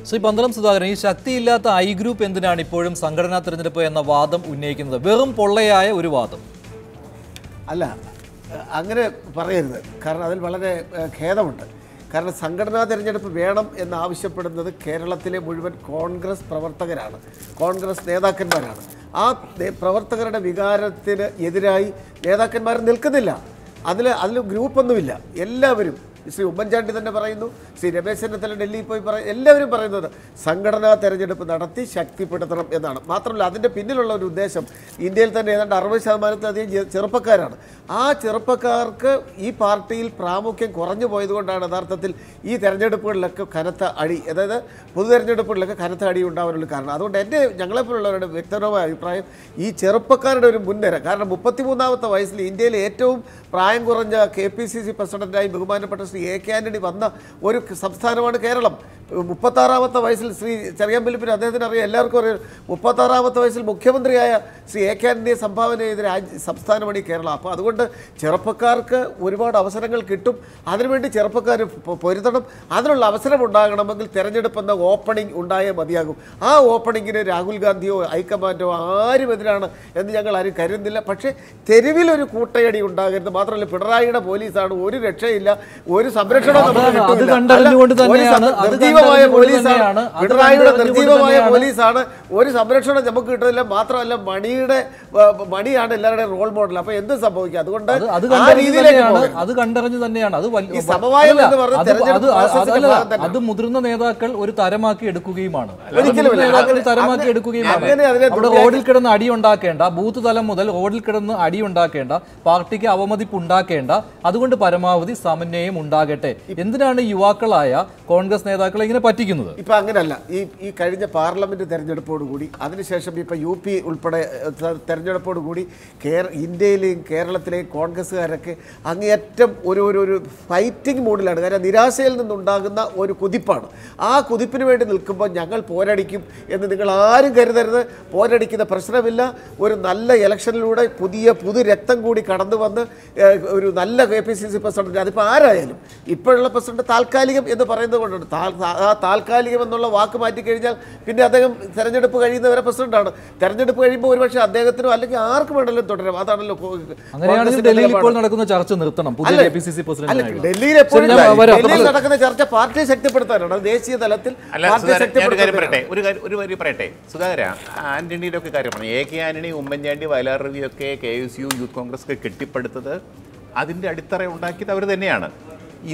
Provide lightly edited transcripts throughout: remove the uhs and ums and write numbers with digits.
ശ്രീ പന്തളം സുധാകരൻ, ഈ ശക്തിയില്ലാത്ത I group എന്തിനാണ് ഇപ്പോഴും സംഘടനാ തെരഞ്ഞെടുപ്പ് എന്ന വാദം ഉന്നയിക്കുന്നത്? വെറും പൊള്ളയായ ഒരു വാദം അല്ല, അങ്ങനെ പറയരുത്. കാരണം അതിൽ വളരെ ഖേദമുണ്ട്. കാരണം സംഘടനാ തെരഞ്ഞെടുപ്പ് വേണം എന്നാവശ്യപ്പെടുന്നത് കേരളത്തിലെ മുഴുവൻ കോൺഗ്രസ് പ്രവർത്തകരാണ്, കോൺഗ്രസ് നേതാക്കന്മാരാണ്. ആ പ്രവർത്തകരുടെ വികാരത്തിന് എതിരായി നേതാക്കന്മാർ നിൽക്കുന്നില്ല. അതിൽ ഗ്രൂപ്പൊന്നുമില്ല. എല്ലാവരും, ശ്രീ ഉമ്മൻചാണ്ടി തന്നെ പറയുന്നു, ശ്രീ രമേശ് ചെന്നിത്തല ഡൽഹിയിൽ പോയി എല്ലാവരും പറയുന്നത് സംഘടനാ തെരഞ്ഞെടുപ്പ് നടത്തി ശക്തിപ്പെടുത്തണം എന്നാണ്. മാത്രമല്ല അതിൻ്റെ പിന്നിലുള്ള ഒരു ഉദ്ദേശം, ഇന്ത്യയിൽ തന്നെ ഏതാണ്ട് 60%-ലധികം ചെറുപ്പക്കാരാണ്. ആ ചെറുപ്പക്കാർക്ക് ഈ പാർട്ടിയിൽ പ്രാമുഖ്യം കുറഞ്ഞു പോയതുകൊണ്ടാണ് യഥാർത്ഥത്തിൽ ഈ തെരഞ്ഞെടുപ്പുകളിലൊക്കെ കനത്ത അടി, അതായത് പൊതു തെരഞ്ഞെടുപ്പുകളിലൊക്കെ കനത്ത അടി ഉണ്ടാവാനുള്ള കാരണം. അതുകൊണ്ട് ഞങ്ങളെപ്പോലുള്ളവരുടെ വ്യക്തിപരമായ അഭിപ്രായം ഈ ചെറുപ്പക്കാരുടെ ഒരു മുൻനിര, കാരണം 33ാമത്തെ വയസ്സിൽ ഇന്ത്യയിലെ ഏറ്റവും പ്രായം കുറഞ്ഞ KPCC പ്രസിഡന്റായി ബഹുമാനപ്പെട്ട ശ്രീ AK ആന്റണി വന്ന ഒരു സംസ്ഥാനമാണ് കേരളം. 36ാമത്തെ വയസ്സിൽ ശ്രീ ചെറിയാമ്പലിപ്പിന് അദ്ദേഹത്തിന് അറിയാം, എല്ലാവർക്കും അറിയാം. 36ാമത്തെ വയസ്സിൽ മുഖ്യമന്ത്രിയായ ശ്രീ AK ആന്റണിയെ സംഭാവന ചെയ്ത സംസ്ഥാനമാണ് ഈ കേരളം. അപ്പോൾ അതുകൊണ്ട് ചെറുപ്പക്കാർക്ക് ഒരുപാട് അവസരങ്ങൾ കിട്ടും. അതിനുവേണ്ടി ചെറുപ്പക്കാർ പൊരുത്തണം. അതിനുള്ള അവസരം ഉണ്ടാകണമെങ്കിൽ തെരഞ്ഞെടുപ്പ് എന്ന ഓപ്പണിംഗ് ഉണ്ടായേ മതിയാകും. ആ ഓപ്പണിങ്ങിന് രാഹുൽ ഗാന്ധിയോ ഹൈക്കമാൻഡോ ആരും എതിരാണ് എന്ന് ഞങ്ങൾ ആരും കരുതുന്നില്ല. പക്ഷേ തെരുവിലൊരു കൂട്ടയടി ഉണ്ടാകരുത്. മാത്രമല്ല പിണറായിയുടെ പോലീസാണ്, ഒരു രക്ഷയില്ല, ഒരു സംരക്ഷണവും നിർജീവമായ പോലീസാണ്, പിണറായിയുടെ നിർജീവമായ പോലീസാണ്, ഒരു സംരക്ഷണം നമുക്ക് കിട്ടുന്നില്ല. മാത്രമല്ല മണിയാണ് എല്ലാവരുടെയും റോൾ മോഡൽ. അപ്പൊ എന്ത് സംഭവിക്കും? അതുകൊണ്ട് അത് കണ്ടറിഞ്ഞു തന്നെയാണ് ഈ സമവായം എന്ന് പറഞ്ഞ അത് മുതിർന്ന നേതാക്കൾ ഒരു തരമാക്കി എടുക്കുകയുമാണ്. അവിടെ റോഡിൽ കിടന്ന് അടി ഉണ്ടാക്കേണ്ട, ബൂത്ത് തലം മുതൽ റോഡിൽ കിടന്ന് അടി ഉണ്ടാക്കേണ്ട, പാർട്ടിക്ക് അവമതിപ്പ് ഉണ്ടാക്കേണ്ട, അതുകൊണ്ട് പരമാവധി സമന്വയം ഉണ്ടാകട്ടെ. എന്തിനാണ് യുവാക്കളായ കോൺഗ്രസ് നേതാക്കളെ ഇങ്ങനെ പറ്റിക്കുന്നത്? ഇപ്പൊ അങ്ങനല്ല. ഈ കഴിഞ്ഞ പാർലമെന്റ് തെരഞ്ഞെടുപ്പോടുകൂടി, അതിനുശേഷം ഇപ്പൊ UP ഉൾപ്പെടെ തെരഞ്ഞെടുപ്പോടുകൂടി ഇന്ത്യയിലെയും കേരളത്തിലെയും കോൺഗ്രസ്സുകാരൊക്കെ അങ്ങേയറ്റം ഒരു ഫൈറ്റിംഗ് മൂഡിലാണ്. കാരണം നിരാശയിൽ നിന്നുണ്ടാകുന്ന ഒരു കുതിപ്പാണ്. ആ കുതിപ്പിന് വേണ്ടി നിൽക്കുമ്പോൾ ഞങ്ങൾ പോരടിക്കും എന്ന് നിങ്ങൾ ആരും കരുതരുത്. പോരടിക്കുന്ന പ്രശ്നമില്ല. ഒരു നല്ല ഇലക്ഷനിലൂടെ പുതു രക്തം കൂടി കടന്നു വന്ന് ഒരു നല്ല KPCC പ്രസിഡന്റ്, അതിപ്പോൾ ആരായാലും ഇപ്പോഴുള്ള പ്രസിഡന്റ് താൽക്കാലികം എന്ന് പറയുന്നത് കൊണ്ടാണ്. ആ താൽക്കാലികം എന്നുള്ള വാക്ക് മാറ്റിക്കഴിഞ്ഞാൽ പിന്നെ അദ്ദേഹം തെരഞ്ഞെടുപ്പ് കഴിയുന്നവരെ പ്രസിഡന്റാണ്. തെരഞ്ഞെടുപ്പ് കഴിയുമ്പോൾ ഒരുപക്ഷെ അദ്ദേഹത്തിനോ അല്ലെങ്കിൽ ആർക്കും വേണമെങ്കിലും തുടരാം. അതാണല്ലോ ഡൽഹിയിൽ ഇപ്പോൾ നടക്കുന്ന ചർച്ച നിർത്തണം. ഡൽഹിയിൽ നടക്കുന്ന ചർച്ച പാർട്ടിയെ ശക്തിപ്പെടുത്താനാണ്, ദേശീയ തലത്തിൽ ഒരു വരി പറയട്ടെ സുധാകര. ആന്റണിയുടെ ഒക്കെ കാര്യമാണ്. AK Antony, Oommen Chandy, Vayalar രവിയൊക്കെ KSU youth Congress കെട്ടിപ്പടുത്തത്, അതിന്റെ അടിത്തറ ഉണ്ടാക്കിയത് അവർ തന്നെയാണ്.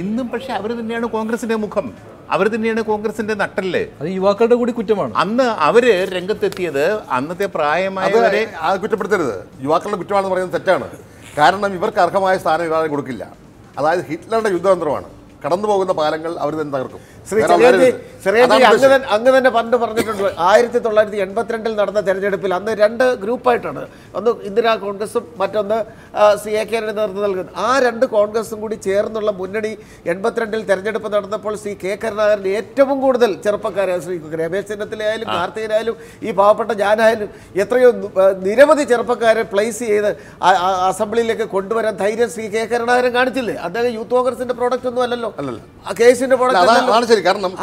ഇന്നും പക്ഷെ അവർ തന്നെയാണ് കോൺഗ്രസിന്റെ മുഖം, അവർ തന്നെയാണ് കോൺഗ്രസിന്റെ നട്ടല്. അത് യുവാക്കളുടെ കൂടി കുറ്റമാണ്. അന്ന് അവര് രംഗത്തെത്തിയത് അന്നത്തെ പ്രായമായവരെ കുറ്റപ്പെടുത്തരുത്. യുവാക്കളുടെ കുറ്റമാണെന്ന് പറയുന്നത് തെറ്റാണ്. കാരണം ഇവർക്ക് അർഹമായ സ്ഥാനം ഇവരെ കൊടുക്കില്ല. അതായത് ഹിറ്റ്ലറുടെ യുദ്ധതന്ത്രമാണ്. കടന്നു പോകുന്ന പാലങ്ങൾ അവർ തന്നെ തകർക്കും. ശ്രീ അങ്ങ് തന്നെ പണ്ട് പറഞ്ഞിട്ടുണ്ട്, 1982 നടന്ന തെരഞ്ഞെടുപ്പിൽ അന്ന് 2 ഗ്രൂപ്പായിട്ടാണ്, ഒന്ന് ഇന്ദിരാ കോൺഗ്രസും മറ്റൊന്ന് ശ്രീ AK ആന്റണി നേതൃത്വം നൽകുന്നത്. ആ 2 കോൺഗ്രസും കൂടി ചേർന്നുള്ള മുന്നണി 82 തെരഞ്ഞെടുപ്പ് നടന്നപ്പോൾ ശ്രീ K കരുണാകരൻ ഏറ്റവും കൂടുതൽ ചെറുപ്പക്കാരെ, ശ്രീ രമേശ് ചെന്നിത്തലയായാലും കാർത്തികനായാലും ഈ പാവപ്പെട്ട ഞാനായാലും എത്രയോ നിരവധി ചെറുപ്പക്കാരെ പ്ലേസ് ചെയ്ത് അസംബ്ലിയിലേക്ക് കൊണ്ടുവരാൻ ധൈര്യം ശ്രീ K കരുണാകരൻ കാണിച്ചില്ലേ? അദ്ദേഹം യൂത്ത് കോൺഗ്രസിന്റെ പ്രോഡക്റ്റ് ഒന്നും അല്ലല്ലോ, കേസിന്റെ പ്രോഡക്റ്റ്. ശരി, കാരണം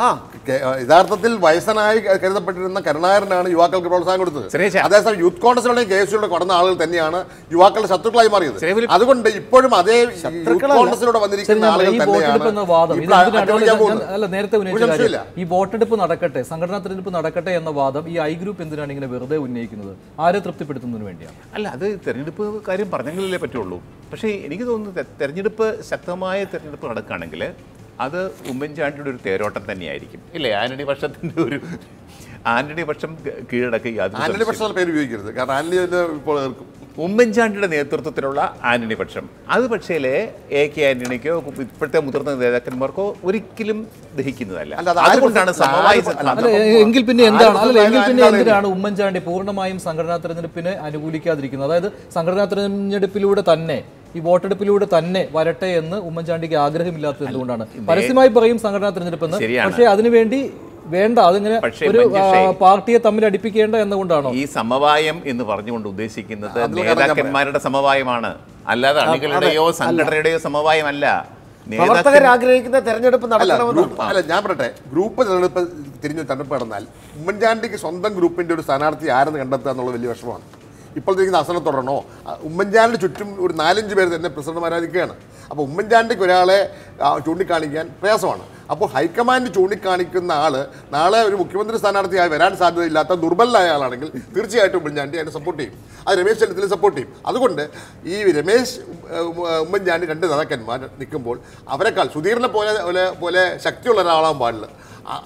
യഥാർത്ഥത്തിൽ വയസ്സനായി കരുതപ്പെട്ടിരുന്ന കരുണാകരനാണ് യുവാക്കൾക്ക് പ്രോത്സാഹനം കൊടുത്തത്. അതേസമയം യൂത്ത് കോൺഗ്രസിലൂടെയും KSUടെ കടന്ന ആളുകൾ തന്നെയാണ് യുവാക്കളുടെ ശത്രുക്കളായി മാറിയത്. അതുകൊണ്ട് ഇപ്പോഴും അതേ കോൺഗ്രസിലൂടെ വന്നിരിക്കുന്ന ആളുകൾ തന്നെയാണ്. ഈ വോട്ടെടുപ്പ് നടക്കട്ടെ, സംഘടനാ തെരഞ്ഞെടുപ്പ് നടക്കട്ടെ എന്ന വാദം ഈ ഐ ഗ്രൂപ്പ് എന്തിനാണ് ഇങ്ങനെ വെറുതെ ഉന്നയിക്കുന്നത്? ആരെ തൃപ്തിപ്പെടുത്തുന്നതിന് വേണ്ടിയാണ്? അല്ല, അത് തെരഞ്ഞെടുപ്പ് കാര്യം പറഞ്ഞെങ്കിലേ പറ്റുള്ളൂ. പക്ഷേ എനിക്ക് തോന്നുന്നത് തെരഞ്ഞെടുപ്പ് ശക്തമായ തെരഞ്ഞെടുപ്പ് നടക്കുകയാണെങ്കിൽ അത് ഉമ്മൻചാണ്ടിയുടെ ഒരു തേരോട്ടം തന്നെയായിരിക്കും, ഇല്ലേ? ആന്റണി പക്ഷം കീഴടക്കുക. ഉമ്മൻചാണ്ടിയുടെ നേതൃത്വത്തിലുള്ള ആന്റണി പക്ഷം, അത് പക്ഷേ AK ആന്റണിക്കോ ഇപ്പോഴത്തെ മുതിർന്ന നേതാക്കന്മാർക്കോ ഒരിക്കലും ദഹിക്കുന്നതല്ല. അതുകൊണ്ടാണ് എങ്കിൽ പിന്നെ എന്തിനാണ് ഉമ്മൻചാണ്ടി പൂർണ്ണമായും സംഘടനാ തെരഞ്ഞെടുപ്പിനെ അനുകൂലിക്കാതിരിക്കുന്നത്? അതായത് സംഘടനാ തെരഞ്ഞെടുപ്പിലൂടെ തന്നെ, ഈ വോട്ടെടുപ്പിലൂടെ തന്നെ വരട്ടെ എന്ന് ഉമ്മൻചാണ്ടിക്ക് ആഗ്രഹമില്ലാത്തത് എന്തുകൊണ്ടാണ്? പരസ്യമായി പറയും സംഘടനാ തെരഞ്ഞെടുപ്പ് എന്ന്, പക്ഷേ അതിനുവേണ്ടി വേണ്ട, അതിങ്ങനെ ഒരു പാർട്ടിയെ തമ്മിൽ അടുപ്പിക്കേണ്ട എന്നുകൊണ്ടാണോ ഈ സമവായം എന്ന് പറഞ്ഞുകൊണ്ട് ഉദ്ദേശിക്കുന്നത്? നേതാക്കന്മാരുടെ സമവായമാണ്. അല്ലാതെ അണികളുടെയോ സംഘടനയുടെയോ സമവായമല്ല. പ്രവർത്തകർ ആഗ്രഹിക്കുന്ന തെരഞ്ഞെടുപ്പ് നടത്തണമെന്നാണ്. അല്ല, ഞാൻ പറയട്ടെ, ഗ്രൂപ്പ് തെരഞ്ഞെടുപ്പ് തെരഞ്ഞെടുപ്പ് നടന്നാൽ ഉമ്മൻചാണ്ടിക്ക് സ്വന്തം ഗ്രൂപ്പിന്റെ ഒരു സ്ഥാനാർത്ഥി ആരെന്ന് കണ്ടെത്തുക എന്നുള്ളത് വലിയ വിഷമമാണ്. ഇപ്പോഴത്തേക്ക് അസനെ തുടരണോ? ഉമ്മൻചാണ്ടിന് ചുറ്റും ഒരു 4-5 പേര് തന്നെ പ്രസിഡന്റുമാരായിരിക്കുകയാണ്. അപ്പോൾ ഉമ്മൻചാണ്ടിക്ക് ഒരാളെ ചൂണ്ടിക്കാണിക്കാൻ പ്രയാസമാണ്. അപ്പോൾ ഹൈക്കമാൻഡ് ചൂണ്ടിക്കാണിക്കുന്ന ആള് നാളെ ഒരു മുഖ്യമന്ത്രി സ്ഥാനാർത്ഥിയായി വരാൻ സാധ്യതയില്ലാത്ത ദുർബലനായ ആളാണെങ്കിൽ തീർച്ചയായിട്ടും ഉമ്മൻചാണ്ടി അതിനെ സപ്പോർട്ട് ചെയ്യും. അത് രമേശ് ചെന്നിത്തല സപ്പോർട്ട് ചെയ്യും. അതുകൊണ്ട് ഈ ഉമ്മൻചാണ്ടി 2 നേതാക്കന്മാർ നിൽക്കുമ്പോൾ അവരെക്കാൾ സുധീറിനെ പോലെ ശക്തിയുള്ള ഒരാളാൻ പാടില്ല.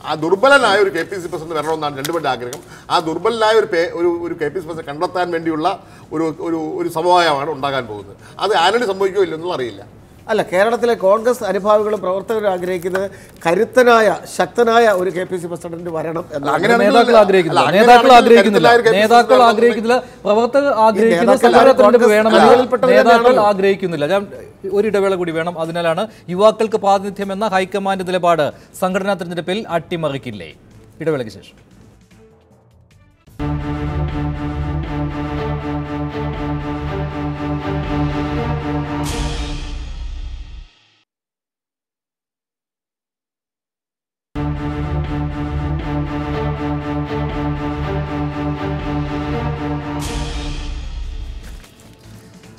ആ ദുർബലനായ ഒരു KPC പ്രസിഡന്റ് വരണമെന്നാണ് രണ്ടുപേരുടെ ആഗ്രഹം. ആ ദുർബലനായ ഒരു KPC പ്രസിഡന്റ് കണ്ടെത്താൻ വേണ്ടിയുള്ള ഒരു സമവായമാണ് ഉണ്ടാകാൻ പോകുന്നത്. അത് ആരുടെ സംഭവിക്കുമോ ഇല്ലെന്നുള്ള അറിയില്ല. അല്ല, കേരളത്തിലെ കോൺഗ്രസ് അനുഭാവികളും പ്രവർത്തകരും ആഗ്രഹിക്കുന്നത് കരുത്തനായ ശക്തനായ ഒരു KPC പ്രസിഡന്റ് വരണം എന്നാണ്. നേതാക്കൾ ആഗ്രഹിക്കുന്നില്ല, പ്രവർത്തകർ ആഗ്രഹിക്കുന്ന തെരഞ്ഞെടുപ്പ് വേണമെന്ന് നേതാക്കൾ ആഗ്രഹിക്കുന്നില്ല. ഞാൻ ഒരു ഇടവേള കൂടി വേണം. അതിനാലാണ് യുവാക്കൾക്ക് പ്രാതിനിധ്യം എന്ന ഹൈക്കമാൻഡ് നിലപാട് സംഘടനാ തെരഞ്ഞെടുപ്പിൽ അട്ടിമറിക്കില്ലേ? ഇടവേളയ്ക്ക് ശേഷം.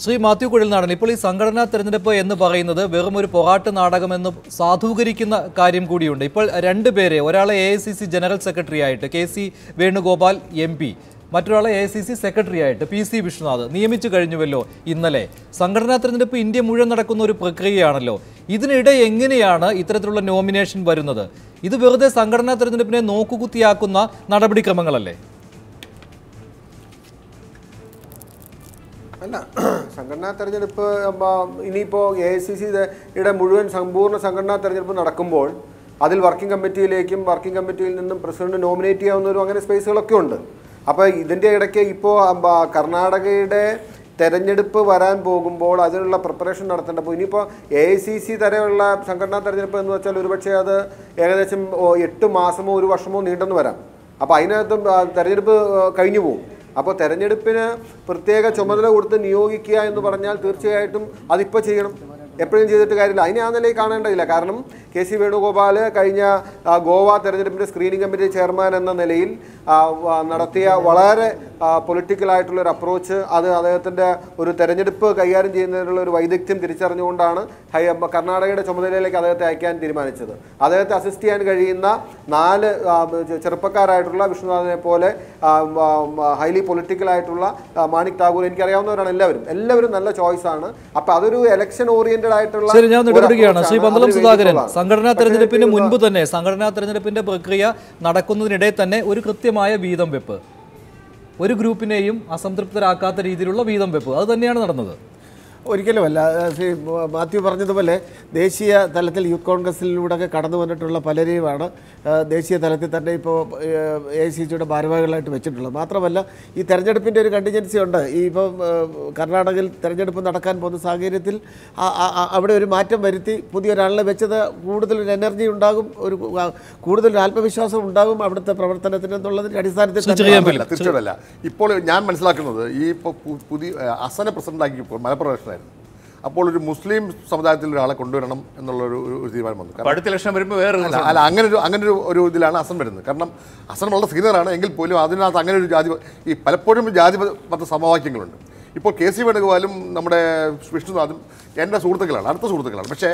ശ്രീ മാത്യു കുഴൽനാടൻ, ഇപ്പോൾ ഈ സംഘടനാ തെരഞ്ഞെടുപ്പ് എന്ന് പറയുന്നത് വെറും ഒരു പൊറാട്ട് നാടകമെന്ന് സാധൂകരിക്കുന്ന കാര്യം കൂടിയുണ്ട്. ഇപ്പോൾ 2 പേരെ, ഒരാളെ AICC ജനറൽ സെക്രട്ടറി ആയിട്ട് KC വേണുഗോപാൽ MP, മറ്റൊരാളെ AICC സെക്രട്ടറി ആയിട്ട് PC വിശ്വനാഥ് നിയമിച്ചു കഴിഞ്ഞുവല്ലോ ഇന്നലെ. സംഘടനാ തെരഞ്ഞെടുപ്പ് ഇന്ത്യ മുഴുവൻ നടക്കുന്ന ഒരു പ്രക്രിയയാണല്ലോ. ഇതിനിടെ എങ്ങനെയാണ് ഇത്തരത്തിലുള്ള നോമിനേഷൻ വരുന്നത്? ഇത് വെറുതെ സംഘടനാ തെരഞ്ഞെടുപ്പിനെ നോക്കുകുത്തിയാക്കുന്ന നടപടിക്രമങ്ങളല്ലേ? അല്ല, സംഘടനാ തെരഞ്ഞെടുപ്പ് ഇനിയിപ്പോൾ AICCയുടെ മുഴുവൻ സമ്പൂർണ്ണ സംഘടനാ തെരഞ്ഞെടുപ്പ് നടക്കുമ്പോൾ അതിൽ വർക്കിംഗ് കമ്മിറ്റിയിലേക്കും വർക്കിംഗ് കമ്മിറ്റിയിൽ നിന്നും പ്രസിഡന്റ് നോമിനേറ്റ് ചെയ്യാവുന്നവരും അങ്ങനെ സ്പേസുകളൊക്കെ ഉണ്ട്. അപ്പോൾ ഇതിൻ്റെ ഇടയ്ക്ക് ഇപ്പോൾ കർണാടകയുടെ തെരഞ്ഞെടുപ്പ് വരാൻ പോകുമ്പോൾ അതിനുള്ള പ്രിപ്പറേഷൻ നടത്തേണ്ടപ്പോൾ ഇനിയിപ്പോൾ AICC തരമുള്ള സംഘടനാ തെരഞ്ഞെടുപ്പ് എന്ന് വെച്ചാൽ ഒരുപക്ഷെ അത് ഏകദേശം 8 മാസമോ 1 വർഷമോ നീണ്ടെന്ന് വരാം. അപ്പോൾ അതിനകത്തും തെരഞ്ഞെടുപ്പ് കഴിഞ്ഞു പോകും. അപ്പോൾ തെരഞ്ഞെടുപ്പിന് പ്രത്യേക ചുമതല കൊടുത്ത് നിയോഗിക്കുക എന്ന് പറഞ്ഞാൽ തീർച്ചയായിട്ടും അതിപ്പോൾ ചെയ്യണം, എപ്പോഴും ചെയ്തിട്ട് കാര്യമില്ല. അതിനെ ആ നിലയിൽ കാണേണ്ടതില്ല. കാരണം KC വേണുഗോപാൽ കഴിഞ്ഞ ഗോവ തെരഞ്ഞെടുപ്പിൻ്റെ സ്ക്രീനിംഗ് കമ്മിറ്റി ചെയർമാൻ എന്ന നിലയിൽ നടത്തിയ വളരെ പൊളിറ്റിക്കലായിട്ടുള്ളൊരു അപ്രോച്ച്, അത് അദ്ദേഹത്തിൻ്റെ ഒരു തെരഞ്ഞെടുപ്പ് കൈകാര്യം ചെയ്യുന്നതിനുള്ള ഒരു വൈദഗ്ധ്യം തിരിച്ചറിഞ്ഞുകൊണ്ടാണ് കർണാടകയുടെ ചുമതലയിലേക്ക് അദ്ദേഹത്തെ അയക്കാൻ തീരുമാനിച്ചത്. അദ്ദേഹത്തെ അസിസ്റ്റ് ചെയ്യാൻ കഴിയുന്ന 4 ചെറുപ്പക്കാരായിട്ടുള്ള വിശ്വനാഥിനെ പോലെ ഹൈലി പൊളിറ്റിക്കലായിട്ടുള്ള മാണിക് താക്കൂർ, എനിക്കറിയാവുന്നവരാണ് എല്ലാവരും നല്ല ചോയ്സാണ്. അപ്പോൾ അതൊരു എലക്ഷൻ ഓറിയന്റഡ് ആയിട്ടുള്ള. ശരി, ഞാൻ ഇടപെടുകയാണ്. ശ്രീ പന്തളം സുധാകരൻ, സംഘടനാ തെരഞ്ഞെടുപ്പിന് മുൻപ് തന്നെ സംഘടനാ തെരഞ്ഞെടുപ്പിന്റെ പ്രക്രിയ നടക്കുന്നതിനിടെ തന്നെ ഒരു കൃത്യമായ വീതം വെപ്പ്, ഒരു ഗ്രൂപ്പിനെയും അസംതൃപ്തരാക്കാത്ത രീതിയിലുള്ള വീതം വെപ്പ്, അത് തന്നെയാണ് നടന്നത്. ഒരിക്കലുമല്ല. ശ്രീ മാത്യു പറഞ്ഞതുപോലെ ദേശീയ തലത്തിൽ യൂത്ത് കോൺഗ്രസിലൂടെ കടന്നു വന്നിട്ടുള്ള പലരെയുമാണ് ദേശീയ തലത്തിൽ തന്നെ ഇപ്പോൾ AICCയുടെ ഭാരവാഹികളായിട്ട് വെച്ചിട്ടുള്ളത്. മാത്രമല്ല ഈ തെരഞ്ഞെടുപ്പിൻ്റെ ഒരു കണ്ടിജൻസി ഉണ്ട്. ഈ ഇപ്പം കർണാടകയിൽ തെരഞ്ഞെടുപ്പ് നടക്കാൻ പോകുന്ന സാഹചര്യത്തിൽ അവിടെ ഒരു മാറ്റം വരുത്തി പുതിയൊരാളിനെ വെച്ചത് കൂടുതലൊരു എനർജി ഉണ്ടാകും, കൂടുതലൊരു ആത്മവിശ്വാസം ഉണ്ടാകും അവിടുത്തെ പ്രവർത്തനത്തിന് എന്നുള്ളതിൻ്റെ അടിസ്ഥാനത്തിൽ. തീർച്ചയായിട്ടും. ഇപ്പോൾ ഞാൻ മനസ്സിലാക്കുന്നത് ഈ പുതിയ അസനെ പ്രസിഡന്റാക്കിയപ്പോൾ മലപ്രദേശം, അപ്പോൾ ഒരു മുസ്ലിം സമുദായത്തിൽ ഒരാളെ കൊണ്ടുവരണം എന്നുള്ളൊരു തീരുമാനം വന്നു. അടുത്ത ഇലക്ഷൻ വരുമ്പോൾ വേറെ അല്ല, അങ്ങനെ ഒരു ഇതിലാണ് അസൻ വരുന്നത്. കാരണം അസൻ വളരെ സീനിയറാണ് എങ്കിൽ പോലും അതിനകത്ത് അങ്ങനെ ഒരു പലപ്പോഴും ജാതിമത സമവാക്യങ്ങളുണ്ട്. ഇപ്പോൾ KC വേണുഗോപാലും നമ്മുടെ വിഷ്ണുനാഥും എൻ്റെ സുഹൃത്തുക്കളാണ്, അടുത്ത സുഹൃത്തുക്കളാണ്. പക്ഷേ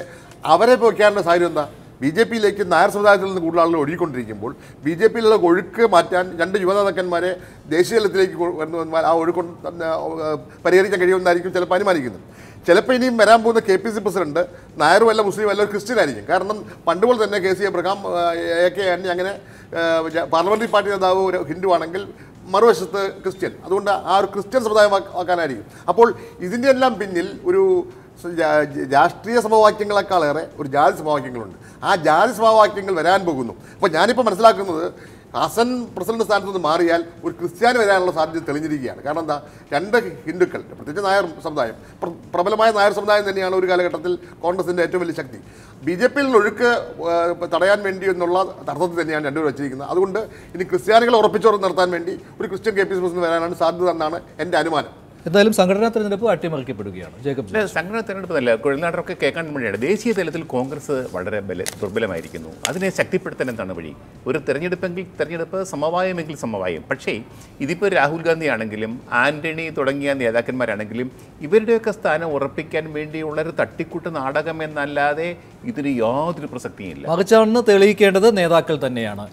അവരെ ഇപ്പോൾ വയ്ക്കാനുള്ള സാഹചര്യം എന്താ? BJPയിലേക്ക് നായർ സമുദായത്തിൽ നിന്ന് കൂടുതൽ ആളുകൾ ഒഴുകിക്കൊണ്ടിരിക്കുമ്പോൾ BJPയിലുള്ള ഒഴുക്ക് മാറ്റാൻ 2 യുവനേതാക്കന്മാരെ ദേശീയ തലത്തിലേക്ക് വരുന്നവന്മാർ ആ ഒഴുക്ക് പരിഹരിക്കാൻ കഴിയുമെന്നായിരിക്കും ചിലപ്പോൾ അനുമാനിക്കുന്നത്. ചിലപ്പോൾ ഇനിയും വരാൻ പോകുന്ന KPC പ്രസിഡന്റ് നായറുമല്ല മുസ്ലിമല്ല ഒരു ക്രിസ്ത്യൻ ആയിരിക്കും. കാരണം പണ്ടുപോലെ തന്നെ KC അബ്രഹാം AK ആന്റണി അങ്ങനെ പാർലമെന്ററി പാർട്ടി നേതാവ് ഒരു ഹിന്ദു ആണെങ്കിൽ മറുവശത്ത് ക്രിസ്ത്യൻ, അതുകൊണ്ട് ആ ഒരു ക്രിസ്ത്യൻ സമുദായമാക്കാനായിരിക്കും. അപ്പോൾ ഇതിൻ്റെ എല്ലാം പിന്നിൽ ഒരു രാഷ്ട്രീയ സമവാക്യങ്ങളെക്കാളേറെ ഒരു ജാതി സമവാക്യങ്ങളുണ്ട്. ആ ജാതി സമവാക്യങ്ങൾ വരാൻ പോകുന്നു. അപ്പോൾ ഞാനിപ്പോൾ മനസ്സിലാക്കുന്നത് ഹസൻ പ്രസിഡന്റ് സ്ഥാനത്ത് നിന്ന് മാറിയാൽ ഒരു ക്രിസ്ത്യാനി വരാനുള്ള സാധ്യത തെളിഞ്ഞിരിക്കുകയാണ്. കാരണം എന്താ, 2 ഹിന്ദുക്കൾ, പ്രത്യേകിച്ച് നായർ സമുദായം, പ്രബലമായ നായർ സമുദായം തന്നെയാണ് ഒരു കാലഘട്ടത്തിൽ കോൺഗ്രസിൻ്റെ ഏറ്റവും വലിയ ശക്തി. BJPയിൽ ഒഴുക്ക് തടയാൻ വേണ്ടി എന്നുള്ള അർത്ഥത്തിൽ തന്നെയാണ് 2 വെച്ചിരിക്കുന്നത്. അതുകൊണ്ട് ഇനി ക്രിസ്ത്യാനികളെ ഉറപ്പിച്ചു നിർത്താൻ വേണ്ടി ഒരു ക്രിസ്ത്യൻ KPC പ്രസിഡന്റ് വരാനാണ് സാധ്യത എന്നാണ് എൻ്റെ അനുമാനം. എന്തായാലും സംഘടനാ തെരഞ്ഞെടുപ്പ് അട്ടിമറിക്കപ്പെടുകയാണ്. ജേക്കബ് സംഘടനാ തെരഞ്ഞെടുപ്പ് നല്ല കുഴൽനാടൊക്കെ കേൾക്കാൻ വേണ്ടിയാണ്. ദേശീയ തലത്തിൽ കോൺഗ്രസ് വളരെ ദുർബലമായിരിക്കുന്നു. അതിനെ ശക്തിപ്പെടുത്താൻ എന്താണ് വഴി? ഒരു തെരഞ്ഞെടുപ്പെങ്കിൽ തെരഞ്ഞെടുപ്പ്, സമവായമെങ്കിൽ സമവായം. പക്ഷേ ഇതിപ്പോൾ രാഹുൽ ഗാന്ധി ആണെങ്കിലും ആന്റണി തുടങ്ങിയ നേതാക്കന്മാരാണെങ്കിലും ഇവരുടെയൊക്കെ സ്ഥാനം ഉറപ്പിക്കാൻ വേണ്ടിയുള്ളൊരു തട്ടിക്കൂട്ട് നാടകം എന്നല്ലാതെ ഇതിന് യാതൊരു പ്രസക്തിയില്ല. മറിച്ചാണെന്ന് തെളിയിക്കേണ്ടത് നേതാക്കൾ തന്നെയാണ്.